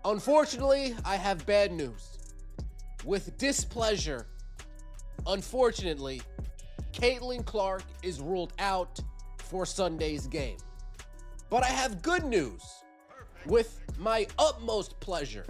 Unfortunately, I have bad news. With displeasure, unfortunately, Caitlin Clark is ruled out for Sunday's game. But I have good news. With my utmost pleasure,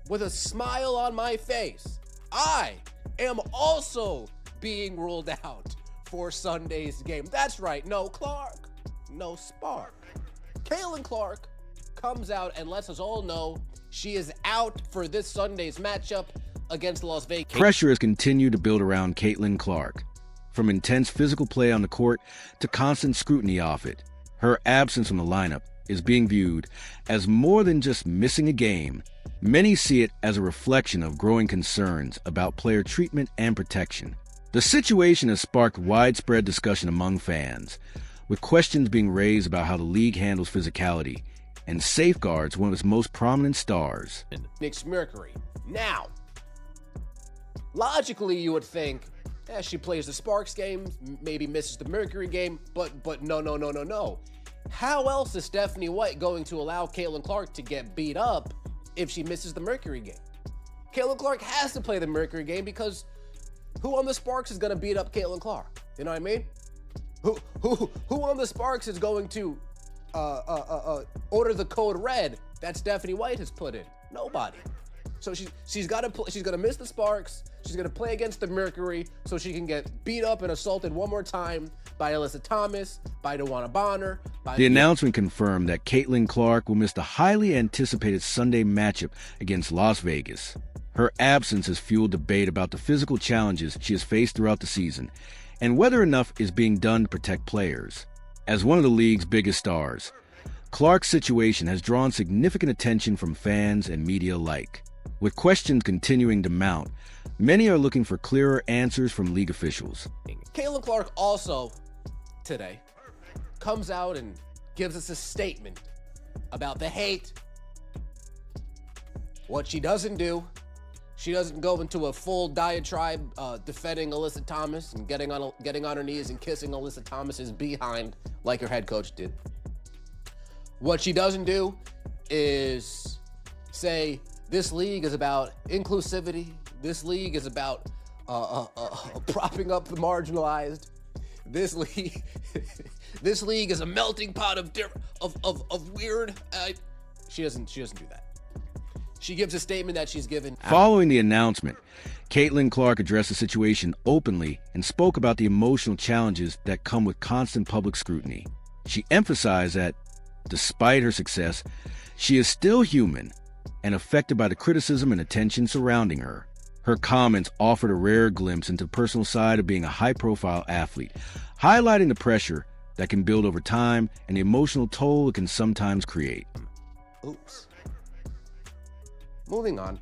with a smile on my face, I am also being ruled out for Sunday's game. That's right, no Clark, no spark. Caitlin Clark comes out and lets us all know she is out for this Sunday's matchup against Las Vegas. Pressure has continued to build around Caitlin Clark. From intense physical play on the court to constant scrutiny off it, her absence from the lineup is being viewed as more than just missing a game. Many see it as a reflection of growing concerns about player treatment and protection. The situation has sparked widespread discussion among fans, with questions being raised about how the league handles physicality and safeguards one of its most prominent stars. Nick's Mercury. Now, logically you would think, she plays the Sparks game, maybe misses the Mercury game, but no. How else is Stephanie White going to allow Caitlin Clark to get beat up if she misses the Mercury game? Caitlin Clark has to play the Mercury game because who on the Sparks is going to beat up Caitlin Clark? You know what I mean? Who on the Sparks is going to order the code red that Stephanie White has put in? Nobody. So she's got to she's going to miss the Sparks. She's going to play against the Mercury so she can get beat up and assaulted one more time by Alyssa Thomas, by DeWanna Bonner. The announcement confirmed that Caitlin Clark will miss the highly anticipated Sunday matchup against Las Vegas. Her absence has fueled debate about the physical challenges she has faced throughout the season and whether enough is being done to protect players. As one of the league's biggest stars, Clark's situation has drawn significant attention from fans and media alike. With questions continuing to mount, many are looking for clearer answers from league officials. Caitlin Clark also, today, comes out and gives us a statement about the hate. What she doesn't do, she doesn't go into a full diatribe defending Alyssa Thomas and getting on her knees and kissing Alyssa Thomas's behind like her head coach did. What she doesn't do is say this league is about inclusivity. This league is about propping up the marginalized. This league is a melting pot of weird. She doesn't do that. She gives a statement that she's given. Following the announcement, Caitlin Clark addressed the situation openly and spoke about the emotional challenges that come with constant public scrutiny. She emphasized that, despite her success, she is still human and affected by the criticism and attention surrounding her. Her comments offered a rare glimpse into the personal side of being a high-profile athlete, highlighting the pressure that can build over time and the emotional toll it can sometimes create. Oops. Moving on.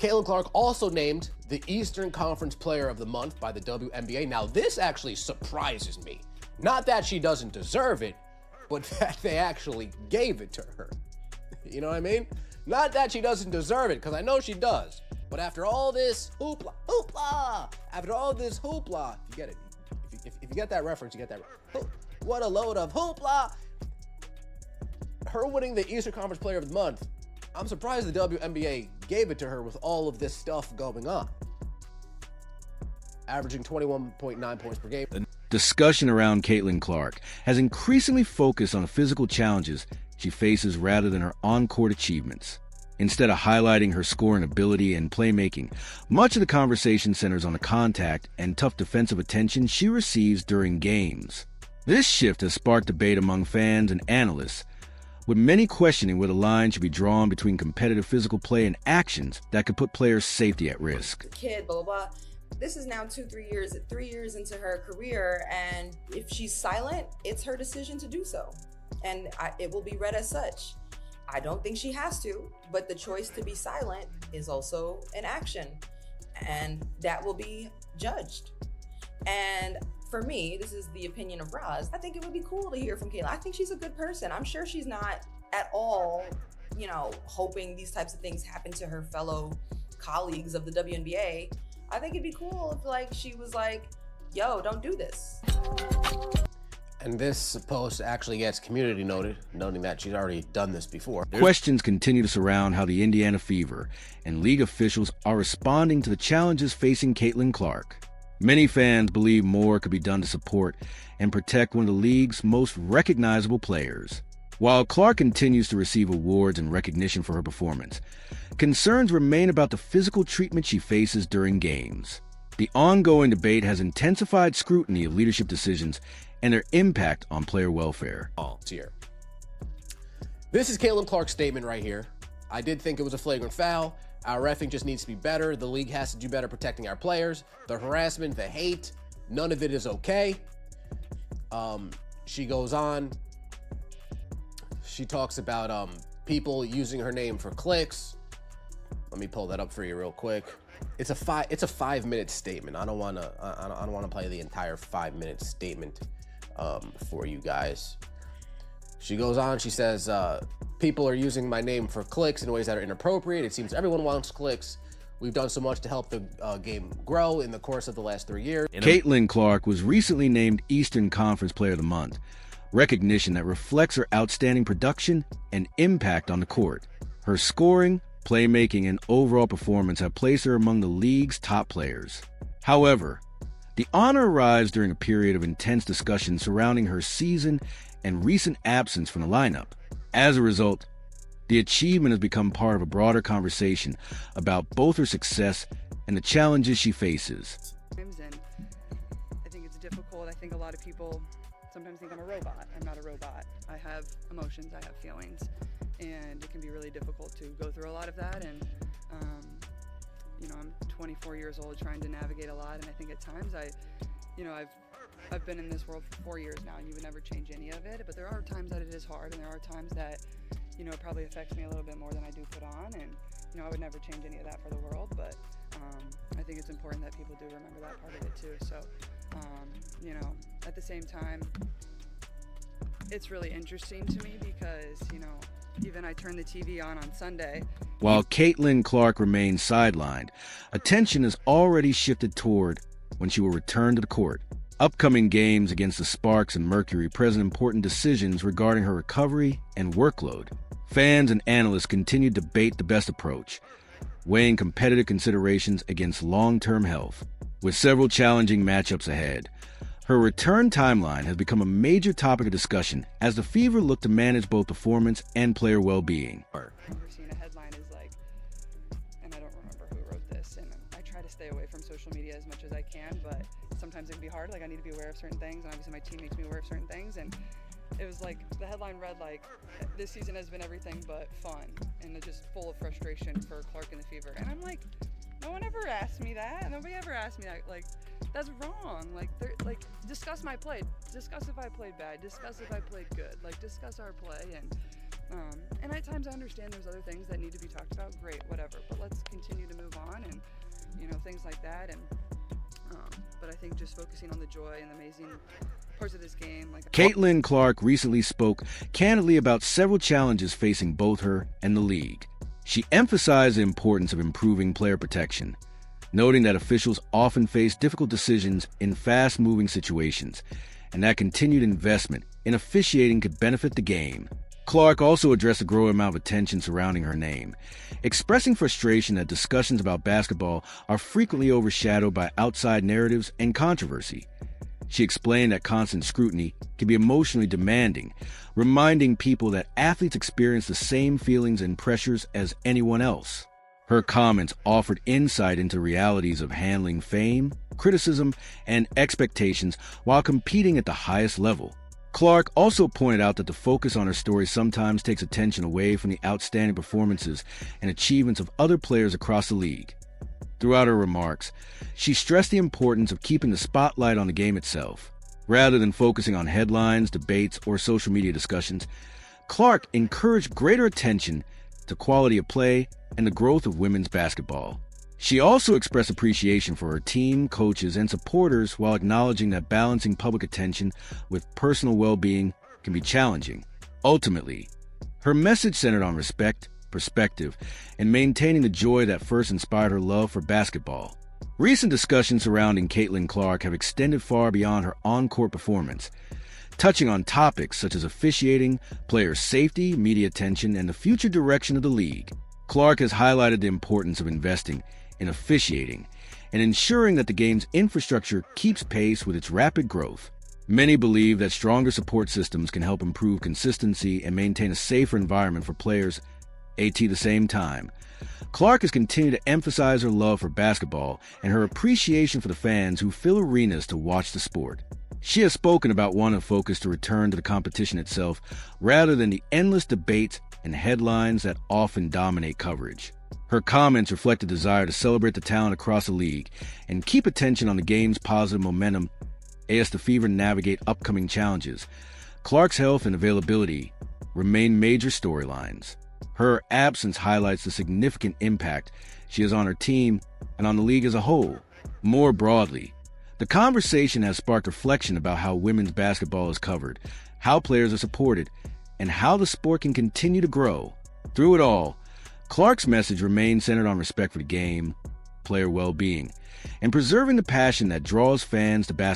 Caitlin Clark also named the Eastern Conference Player of the Month by the WNBA. Now, this actually surprises me. Not that she doesn't deserve it, but that they actually gave it to her. You know what I mean? Not that she doesn't deserve it, because I know she does. But after all this hoopla, after all this hoopla, you get it. If you get that reference, you get that. What a load of hoopla. Her winning the Eastern Conference Player of the Month, I'm surprised the WNBA gave it to her with all of this stuff going on. Averaging 21.9 points per game. Discussion around Caitlin Clark has increasingly focused on the physical challenges she faces rather than her on-court achievements. Instead of highlighting her scoring ability and playmaking, much of the conversation centers on the contact and tough defensive attention she receives during games. This shift has sparked debate among fans and analysts, with many questioning where the line should be drawn between competitive physical play and actions that could put players' safety at risk. Kid, blah, blah, blah. This is now 3 years into her career, and if she's silent, it's her decision to do so. And it will be read as such. I don't think she has to, but the choice to be silent is also an action, and that will be judged. And for me, this is the opinion of Roz, I think it would be cool to hear from Caitlin. I think she's a good person. I'm sure she's not at all, hoping these types of things happen to her fellow colleagues of the WNBA. I think it'd be cool if she was like, yo, don't do this. And this post actually gets community noted, noting that she's already done this before. Questions continue to surround how the Indiana Fever and league officials are responding to the challenges facing Caitlin Clark. Many fans believe more could be done to support and protect one of the league's most recognizable players. While Clark continues to receive awards and recognition for her performance, concerns remain about the physical treatment she faces during games. The ongoing debate has intensified scrutiny of leadership decisions and their impact on player welfare. This is Caitlin Clark's statement right here. I did think it was a flagrant foul. Our reffing just needs to be better. The league has to do better protecting our players. The harassment, the hate, none of it is okay. She goes on. She talks about people using her name for clicks. Let me pull that up for you real quick. It's a 5-minute statement. I don't want to play the entire 5-minute statement for you guys. She goes on. She says, people are using my name for clicks in ways that are inappropriate. It seems everyone wants clicks. We've done so much to help the game grow in the course of the last 3 years. Caitlin Clark was recently named Eastern Conference Player of the Month, recognition that reflects her outstanding production and impact on the court. Her scoring, playmaking, and overall performance have placed her among the league's top players. However, the honor arrives during a period of intense discussion surrounding her season and recent absence from the lineup. As a result, the achievement has become part of a broader conversation about both her success and the challenges she faces. And I think it's difficult. I think a lot of people sometimes think I'm a robot. I'm not a robot. I have emotions, I have feelings, and it can be really difficult to go through a lot of that. And I'm 24 years old trying to navigate a lot, and I think at times I've been in this world for 4 years now, and you would never change any of it. But there are times that it is hard, and there are times that it probably affects me a little bit more than I do put on, and I would never change any of that for the world. But I think it's important that people do remember that part of it too. So at the same time, it's really interesting to me because even I turned the TV on Sunday. While Caitlin Clark remains sidelined, attention has already shifted toward when she will return to the court. Upcoming games against the Sparks and Mercury present important decisions regarding her recovery and workload. Fans and analysts continue to debate the best approach, weighing competitive considerations against long-term health. With several challenging matchups ahead, her return timeline has become a major topic of discussion as the Fever look to manage both performance and player well-being. I've never seen a headline is like, and I don't remember who wrote this, and I try to stay away from social media as much as I can, but sometimes it can be hard. Like, I need to be aware of certain things, and obviously my team makes me aware of certain things, and it was like, the headline read like, this season has been everything but fun, and it's just full of frustration for Clark and the Fever. And I'm like, no one ever asked me that. Nobody ever asked me that. Like, that's wrong. Like, discuss my play. Discuss if I played bad. Discuss if I played good. Like, discuss our play. And at times I understand there's other things that need to be talked about. Great, whatever. But let's continue to move on and, things like that. And but I think just focusing on the joy and the amazing parts of this game. Caitlin Clark recently spoke candidly about several challenges facing both her and the league. She emphasized the importance of improving player protection, noting that officials often face difficult decisions in fast-moving situations, and that continued investment in officiating could benefit the game. Clark also addressed a growing amount of attention surrounding her name, expressing frustration that discussions about basketball are frequently overshadowed by outside narratives and controversy. She explained that constant scrutiny can be emotionally demanding, reminding people that athletes experience the same feelings and pressures as anyone else. Her comments offered insight into realities of handling fame, criticism, and expectations while competing at the highest level. Clark also pointed out that the focus on her story sometimes takes attention away from the outstanding performances and achievements of other players across the league. Throughout her remarks, she stressed the importance of keeping the spotlight on the game itself. Rather than focusing on headlines, debates, or social media discussions, Clark encouraged greater attention to quality of play and the growth of women's basketball. She also expressed appreciation for her team, coaches, and supporters while acknowledging that balancing public attention with personal well-being can be challenging. Ultimately, her message centered on respect, perspective, and maintaining the joy that first inspired her love for basketball. Recent discussions surrounding Caitlin Clark have extended far beyond her on-court performance, touching on topics such as officiating, player safety, media attention, and the future direction of the league. Clark has highlighted the importance of investing in officiating and ensuring that the game's infrastructure keeps pace with its rapid growth. Many believe that stronger support systems can help improve consistency and maintain a safer environment for players. At the same time, Clark has continued to emphasize her love for basketball and her appreciation for the fans who fill arenas to watch the sport. She has spoken about wanting to focus to return to the competition itself rather than the endless debates and headlines that often dominate coverage. Her comments reflect a desire to celebrate the talent across the league and keep attention on the game's positive momentum as the Fever navigate upcoming challenges. Clark's health and availability remain major storylines. Her absence highlights the significant impact she has on her team and on the league as a whole. More broadly, the conversation has sparked reflection about how women's basketball is covered, how players are supported, and how the sport can continue to grow. Through it all, Clark's message remains centered on respect for the game, player well-being, and preserving the passion that draws fans to basketball.